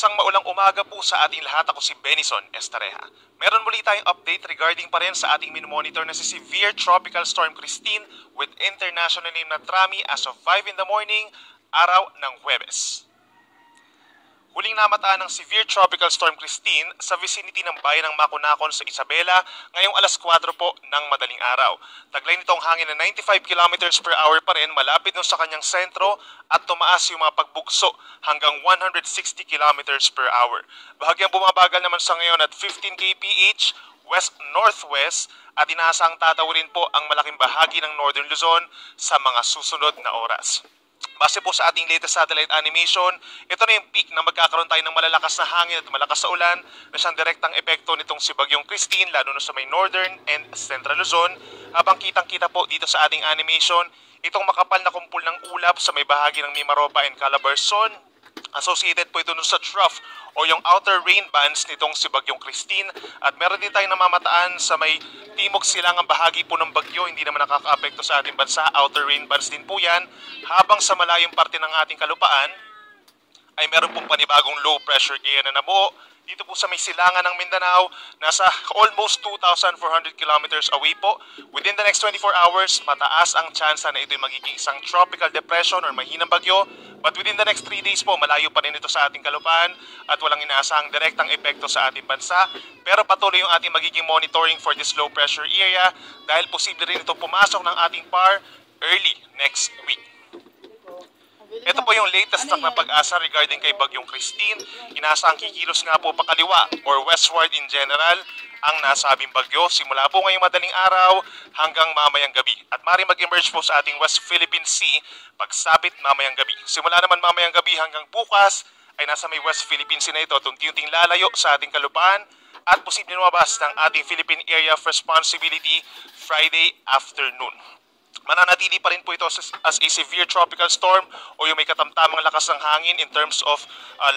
Isang maulang umaga po sa ating lahat. Ako si Benison Estareja. Meron muli tayong update regarding pa rin sa ating minomonitor na si Severe Tropical Storm Christine with international name na Trami as of 5 in the morning, araw ng Huwebes. Huling namataan ng Severe Tropical Storm Christine sa vicinity ng bayan ng Makunakon sa Isabela ngayong alas 4 po ng madaling araw. Taglay nitong hangin na 95 km per hour pa rin malapit nun sa kanyang sentro at tumaas yung mga pagbugso hanggang 160 km per hour. Bahagyang bumabagal naman sa ngayon at 15 kph west-northwest at inaasang tatawid po ang malaking bahagi ng Northern Luzon sa mga susunod na oras. Base po sa ating latest satellite animation, ito na yung peak na magkakaroon tayo ng malalakas na hangin at malakas sa ulan na siyang direktang epekto nitong si Bagyong Christine lalo na sa may Northern and Central Luzon. Habang kitang-kita po dito sa ating animation, itong makapal na kumpul ng ulap sa may bahagi ng Mimaropa and Calabarzon. Associated po ito sa trough o yung outer rain bands nitong si Bagyong Christine at meron din tayong namamataan sa may timog silangang bahagi po ng bagyo, hindi naman nakaka-apekto sa ating bansa, outer rain bands din po yan, habang sa malayong parte ng ating kalupaan ay meron pong panibagong low pressure area na nabuo dito po sa may silangan ng Mindanao, nasa almost 2,400 kilometers away po. Within the next 24 hours, mataas ang tsansa na ito'y magiging isang tropical depression or mahinang bagyo. But within the next 3 days po, malayo pa rin ito sa ating kalupaan at walang inaasahang direktang epekto sa ating bansa. Pero patuloy yung ating magiging monitoring for this low pressure area dahil posible rin ito pumasok ng ating PAR early next week. Ito po yung latest na pag-asa regarding kay Bagyong Christine. Inaasahang kikilos nga po pakaliwa or westward in general ang nasabing bagyo simula po ngayong madaling araw hanggang mamayang gabi. At maaaring mag-emerge po sa ating West Philippine Sea pagsapit mamayang gabi. Simula naman mamayang gabi hanggang bukas ay nasa may West Philippine Sea na ito, unti-unting lalayo sa ating kalupaan at posibleng lumabas ng ating Philippine Area of Responsibility Friday afternoon. Mananatili pa rin po ito as a severe tropical storm o yung may katamtamang lakas ng hangin in terms of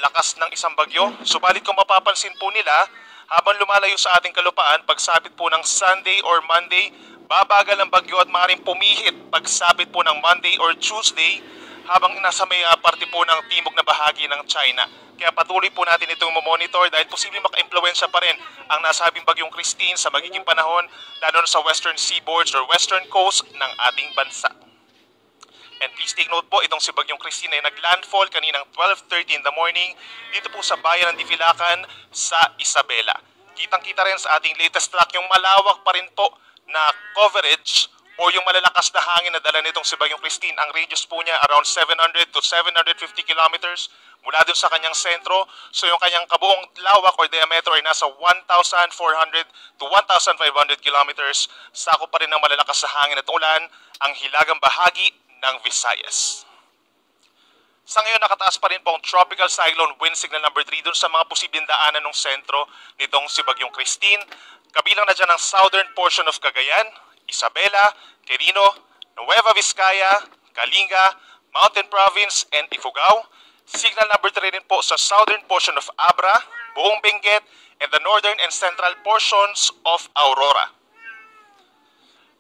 lakas ng isang bagyo. Subalit kung mapapansin po nila, habang lumalayo sa ating kalupaan, pagsapit po ng Sunday or Monday, babagal ang bagyo at maaaring pumihit pagsapit po ng Monday or Tuesday habang nasa may parte po ng timog na bahagi ng China. Kaya patuloy po natin itong monitor dahil posibleng maka-impluwensya pa rin ang nasabing Bagyong Christine sa magiging panahon lalo na sa western seaboards or western coast ng ating bansa. And please take note po, itong si Bagyong Christine ay naglandfall kaninang 12:30 in the morning dito po sa bayan ng Divilacan sa Isabela. Kitang-kita rin sa ating latest track yung malawak pa rin po na coverage o yung malalakas na hangin na dala nitong si Bagyong Christine. Ang radius po niya around 700 to 750 kilometers mula dun sa kanyang sentro. So yung kanyang kabuong lawak or diameter ay nasa 1,400 to 1,500 kilometers. Sakop pa rin ng malalakas na hangin at ulan ang hilagang bahagi ng Visayas. Sa ngayon nakataas pa rin po ang tropical cyclone wind signal number 3 dun sa mga posibleng daanan ng sentro nitong si Bagyong Christine. Kabilang na dyan ang southern portion of Cagayan, Isabela, Quirino, Nueva Vizcaya, Kalinga, Mountain Province, and Ifugao. Signal number 3 rin po sa southern portion of Abra, buong Benguet, and the northern and central portions of Aurora.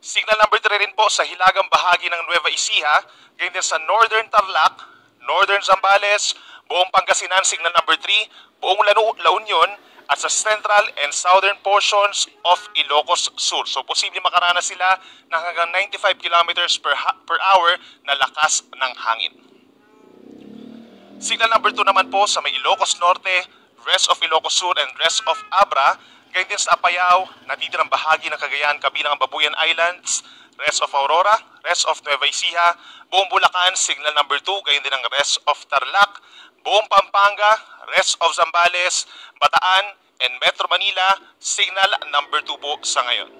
Signal number 3 rin po sa hilagang bahagi ng Nueva Ecija, ganyan din sa northern Tarlac, northern Zambales, buong Pangasinan, signal number 3, buong La Union, at sa central and southern portions of Ilocos Sur. So posibleng makaranas sila ng hanggang 95 kilometers per hour na lakas ng hangin. Signal number 2 naman po sa may Ilocos Norte, rest of Ilocos Sur, and rest of Abra, ganyan din sa Apayao, natitirang bahagi ng Cagayan kabilang ang Babuyan Islands, rest of Aurora, rest of Nueva Ecija, buong Bulacan, signal number 2, ganyan din ang rest of Tarlac, buong Pampanga, rest of Zambales, Bataan, and Metro Manila, signal number 2 po sa ngayon.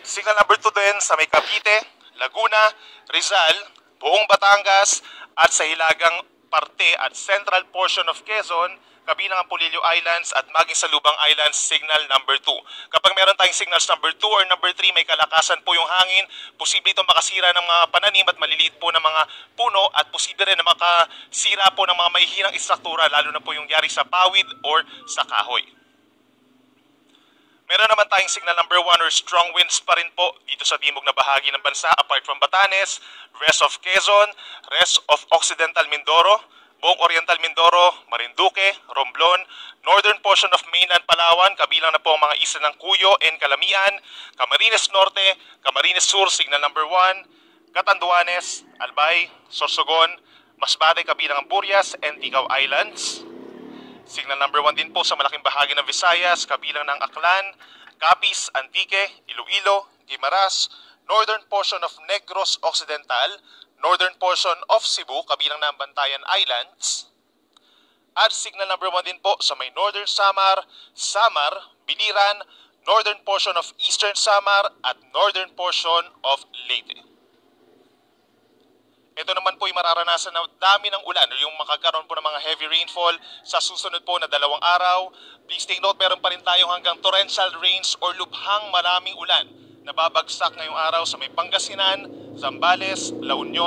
Signal number 2 din sa may Cavite, Laguna, Rizal, buong Batangas, at sa hilagang parte at central portion of Quezon, kabilang ang Polillo Islands at maging sa Lubang Islands, signal number 2. Kapag meron tayong signals number 2 or number 3, may kalakasan po yung hangin, posible itong makasira ng mga pananim at maliliit po ng mga puno at posible rin na makasira po ng mga mahihinang istruktura, lalo na po yung yari sa pawid or sa kahoy. Meron naman tayong signal number 1 or strong winds pa rin po dito sa timog na bahagi ng bansa apart from Batanes, rest of Quezon, rest of Occidental Mindoro, buong Oriental Mindoro, Marinduque, Marinduque, Romblon, northern portion of mainland Palawan, kabilang na po ang mga isla ng Cuyo and Calamian, Camarines Norte, Camarines Sur, signal number 1, Catanduanes, Albay, Sorsogon, Masbate, kabilang ang Burias and Tigao Islands. Signal number 1 din po sa malaking bahagi ng Visayas, kabilang ng Aklan, Capiz, Antique, Iloilo, Guimaras, northern portion of Negros Occidental, northern portion of Cebu, kabilang ng Bantayan Islands. At signal number 1 din po sa may northern Samar, Biliran, northern portion of eastern Samar at northern portion of Leyte. Ito naman po ay mararanasan na dami ng ulan, yung makakaroon po ng mga heavy rainfall sa susunod po na 2 araw. Please take note, meron pa rin tayong hanggang torrential rains or lubhang maraming ulan na babagsak ngayong araw sa may Pangasinan, Zambales, La Union,